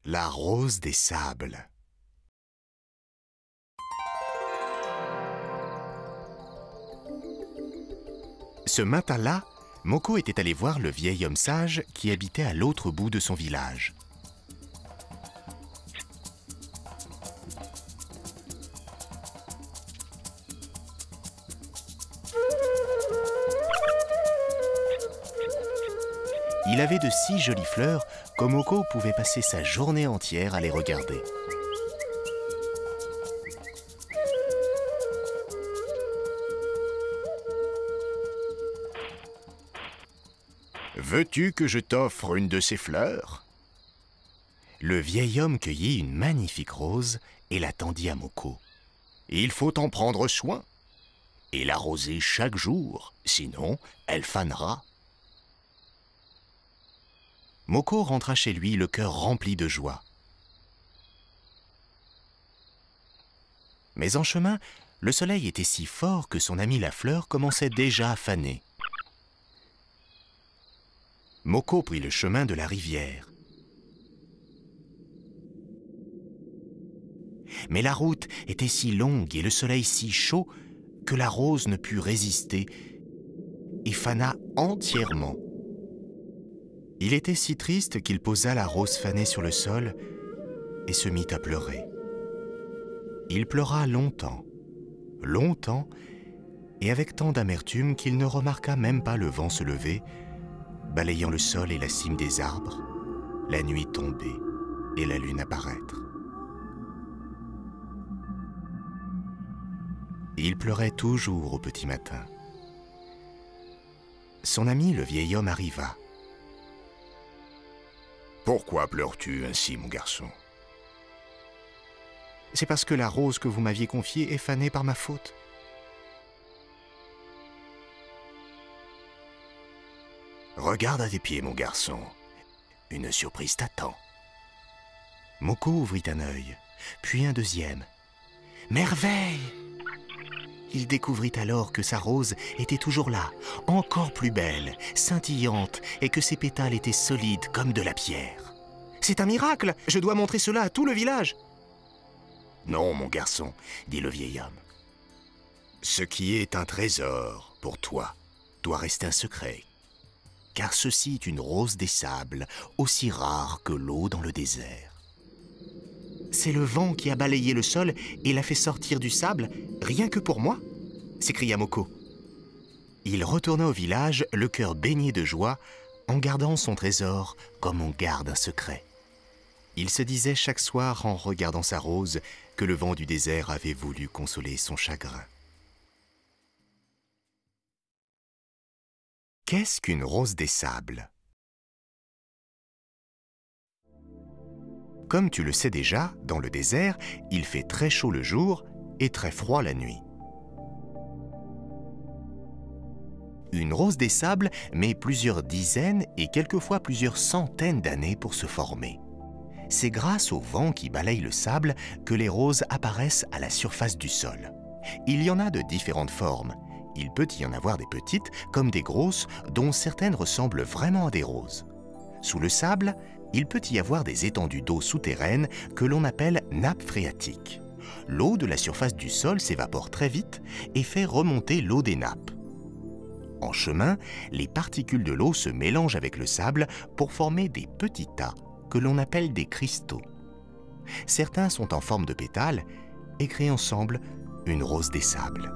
La rose des sables. Ce matin-là, Moko était allé voir le vieil homme sage qui habitait à l'autre bout de son village. Il avait de si jolies fleurs que Moko pouvait passer sa journée entière à les regarder. Veux-tu que je t'offre une de ces fleurs? Le vieil homme cueillit une magnifique rose et la tendit à Moko. Il faut en prendre soin et l'arroser chaque jour, sinon elle fanera. Moko rentra chez lui le cœur rempli de joie. Mais en chemin, le soleil était si fort que son ami la fleur commençait déjà à faner. Moko prit le chemin de la rivière. Mais la route était si longue et le soleil si chaud que la rose ne put résister et fana entièrement. Il était si triste qu'il posa la rose fanée sur le sol et se mit à pleurer. Il pleura longtemps, longtemps, et avec tant d'amertume qu'il ne remarqua même pas le vent se lever, balayant le sol et la cime des arbres, la nuit tomber et la lune apparaître. Il pleurait toujours au petit matin. Son ami, le vieil homme, arriva. « Pourquoi pleures-tu ainsi, mon garçon ?»« C'est parce que la rose que vous m'aviez confiée est fanée par ma faute. » « Regarde à tes pieds, mon garçon. Une surprise t'attend. » Moko ouvrit un œil, puis un deuxième. Merveille! Il découvrit alors que sa rose était toujours là, encore plus belle, scintillante, et que ses pétales étaient solides comme de la pierre. « C'est un miracle! Je dois montrer cela à tout le village !»« Non, mon garçon, » dit le vieil homme. « Ce qui est un trésor pour toi doit rester un secret, car ceci est une rose des sables, aussi rare que l'eau dans le désert. C'est le vent qui a balayé le sol et l'a fait sortir du sable, rien que pour moi ?» s'écria Moko. Il retourna au village, le cœur baigné de joie, en gardant son trésor comme on garde un secret. Il se disait chaque soir en regardant sa rose que le vent du désert avait voulu consoler son chagrin. Qu'est-ce qu'une rose des sables? Comme tu le sais déjà, dans le désert, il fait très chaud le jour et très froid la nuit. Une rose des sables met plusieurs dizaines et quelquefois plusieurs centaines d'années pour se former. C'est grâce au vent qui balaye le sable que les roses apparaissent à la surface du sol. Il y en a de différentes formes. Il peut y en avoir des petites comme des grosses dont certaines ressemblent vraiment à des roses. Sous le sable, il peut y avoir des étendues d'eau souterraines que l'on appelle nappes phréatiques. L'eau de la surface du sol s'évapore très vite et fait remonter l'eau des nappes. En chemin, les particules de l'eau se mélangent avec le sable pour former des petits tas que l'on appelle des cristaux. Certains sont en forme de pétales et créent ensemble une rose des sables.